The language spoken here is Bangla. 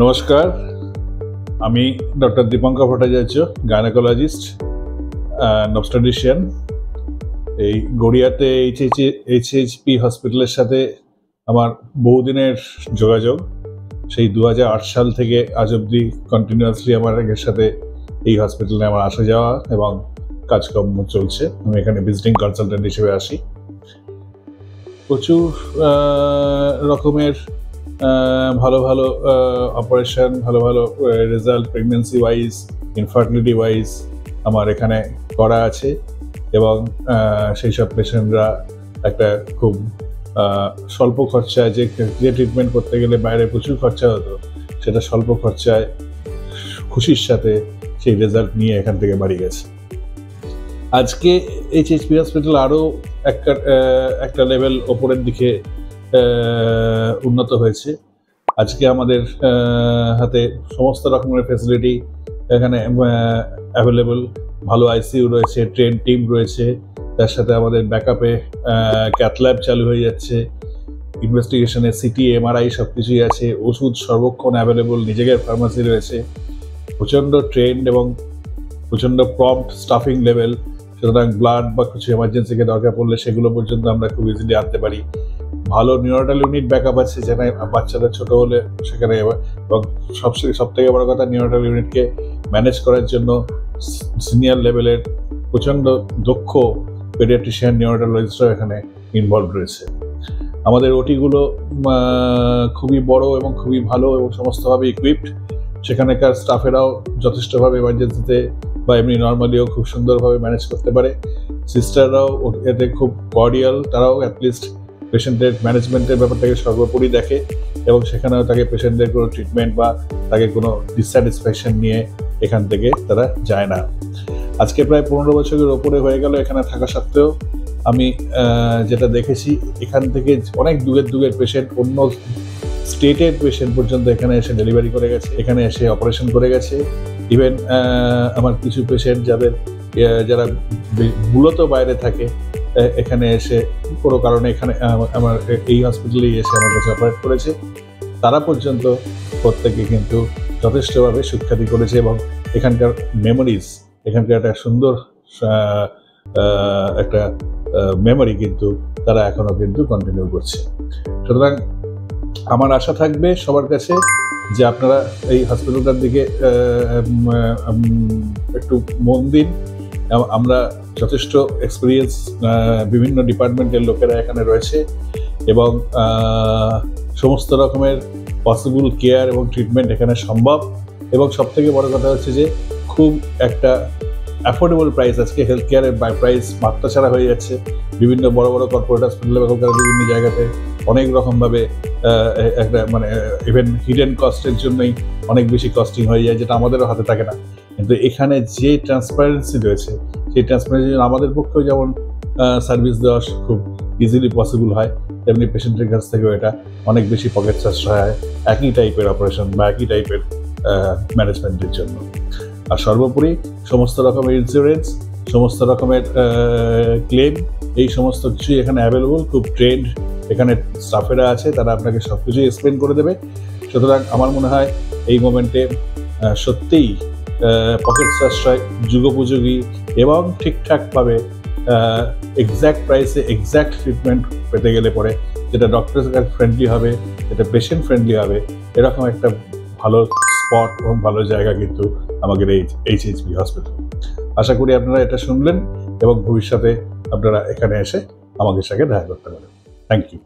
নমস্কার, আমি doctor Dipankar Bhattacharya, gynaecologist, obstetrician. এই গড়িয়াতে এইচএইচপি হসপিটালের সাথে আমার বহুদিনের যোগাযোগ। সেই 2008 সাল থেকে আজ অবধি কন্টিনিউয়াসলি আমার এর সাথে এই হসপিটালে আমার আসা যাওয়া এবং কাজকর্ম চলছে। আমি এখানে ভিজিটিং কনসালটেন্ট হিসেবে আসি। প্রচুর রকমের ভালো ভালো অপারেশন, ভালো ভালো result, pregnancy wise, infertility wise আমার এখানে করা আছে এবং সেই সব পেশেন্টরা একটা খুব স্বল্প খরচায় যে ট্রিটমেন্ট করতে গেলে বাইরে প্রচুর খরচা হতো, সেটা স্বল্প খরচায় খুশির সাথে সেই রেজাল্ট নিয়ে এখান থেকে বাড়ি গেছে। আজকে এইচএইচপি হসপিটাল আরও একটা লেভেল ওপরের দিকে উন্নত হয়েছে। আজকে আমাদের হাতে সমস্ত রকমের ফেসিলিটি এখানে অ্যাভেলেবল। ভালো আইসিইউ রয়েছে, ট্রেন টিম রয়েছে, তার সাথে আমাদের ব্যাকআপে ক্যাথ ল্যাব চালু হয়ে যাচ্ছে, ইনভেস্টিগেশনে সিটি, এমআরআই সব কিছুই আছে, ওষুধ সর্বক্ষণ অ্যাভেলেবল, নিজেদের ফার্মাসি রয়েছে, প্রচণ্ড ট্রেন্ড এবং প্রচণ্ড প্রম্পট স্টাফিং লেভেল। সুতরাং ব্লাড বা কিছু এমার্জেন্সিকে দরকার পড়লে সেগুলো পর্যন্ত আমরা খুব ইজিলি আনতে পারি। ভালো নিউরোটাল ইউনিট ব্যাকআপ আছে, যেখানে বাচ্চাদের ছোট হলে সেখানে, এবং সব থেকে বড় কথা, নিউরোটাল ইউনিটকে ম্যানেজ করার জন্য সিনিয়র লেভেলের প্রচণ্ড দক্ষ পেডিয়াট্রিশিয়ান, নিউরোটোলজিস্টরা এখানে ইনভলভ রয়েছে। আমাদের ওটিগুলো খুবই বড় এবং খুবই ভালো এবং সমস্তভাবে ইকুইপড। সেখানকার স্টাফেরাও যথেষ্টভাবে এমার্জেন্সিতে বা এমনি নর্মালিও খুব সুন্দরভাবে ম্যানেজ করতে পারে। সিস্টাররাও এতে খুব কর্ডিয়াল, তারাও অ্যাটলিস্ট পেশেন্টের ম্যানেজমেন্টের ব্যাপারটাকে সর্বোপরি দেখে এবং সেখানেও তাকে পেশেন্টের কোনো ট্রিটমেন্ট বা তাকে কোনো ডিসস্যাটিসফ্যাকশন নিয়ে এখান থেকে তারা যায় না। আজকে প্রায় 15 বছরের ওপরে হয়ে গেল এখানে থাকা সত্ত্বেও আমি যেটা দেখেছি, এখান থেকে অনেক দূরের পেশেন্ট, অন্য স্টেটের পেশেন্ট পর্যন্ত এখানে এসে ডেলিভারি করে গেছে, এখানে এসে অপারেশন করে গেছে। ইভেন আমার কিছু পেশেন্ট যারা মূলত বাইরে থাকে, এখানে এসে কোনো কারণে এখানে আমার এই হসপিটালেই এসে আমার কাছে অপারেট করেছে। তারা পর্যন্ত প্রত্যেকে কিন্তু যথেষ্টভাবে সুখ্যাতি করেছে এবং এখানকার মেমোরিজ, এখানকার একটা সুন্দর একটা মেমোরি কিন্তু তারা এখনও কিন্তু কন্টিনিউ করছে। সুতরাং আমার আশা থাকবে সবার কাছে যে আপনারা এই হসপিটালটার দিকে একটু মন দিন। আমরা যথেষ্ট এক্সপিরিয়েন্স বিভিন্ন ডিপার্টমেন্টের লোকেরা এখানে রয়েছে এবং সমস্ত রকমের পসিবল কেয়ার এবং ট্রিটমেন্ট এখানে সম্ভব। এবং সবথেকে বড় কথা হচ্ছে যে খুব একটা অ্যাফোর্ডেবল প্রাইস। আজকে হেলথ কেয়ারের প্রাইস মাত্রা ছাড়া হয়ে যাচ্ছে। বিভিন্ন বড় বড় কর্পোরেট হসপিটাল এখনকার বিভিন্ন জায়গাতে অনেক রকমভাবে একটা ইভেন হিডেন কস্টের জন্যই অনেক বেশি কস্টিং হয়ে যায়, যেটা আমাদেরও হাতে থাকে না। কিন্তু এখানে যে ট্রান্সপারেন্সি রয়েছে, সেই ট্রান্সপারেন্সি আমাদের পক্ষেও যেমন সার্ভিস দেওয়া খুব ইজিলি পসিবল হয়, তেমনি পেশেন্টের কাছ থেকেও এটা অনেক বেশি পকেট সাশ্রয় হয় একই টাইপের অপারেশন বা একই টাইপের ম্যানেজমেন্টের জন্য। আর সর্বোপরি সমস্ত রকমের ইন্স্যুরেন্স, সমস্ত রকমের ক্লেম, এই সমস্ত কিছুই এখানে অ্যাভেলেবল। খুব ট্রেন্ড এখানে স্টাফেরা আছে, তারা আপনাকে সব কিছুই এক্সপ্লেন করে দেবে। সুতরাং আমার মনে হয় এই মোমেন্টে সত্যিই পকেট সাশ্রয়, যুগোপযোগী এবং ঠিকঠাকভাবে এক্স্যাক্ট প্রাইসে এক্স্যাক্ট ট্রিটমেন্ট পেতে গেলে পরে, যেটা ডক্টর ফ্রেন্ডলি হবে, যেটা পেশেন্ট ফ্রেন্ডলি হবে, এরকম একটা ভালো স্পট এবং ভালো জায়গা কিন্তু আমাদের এই এইচএইচপি হসপিটাল। আশা করি আপনারা এটা শুনলেন এবং ভবিষ্যতে আপনারা এখানে এসে আমাদের সাথে দেখা করতে পারেন। Thank you.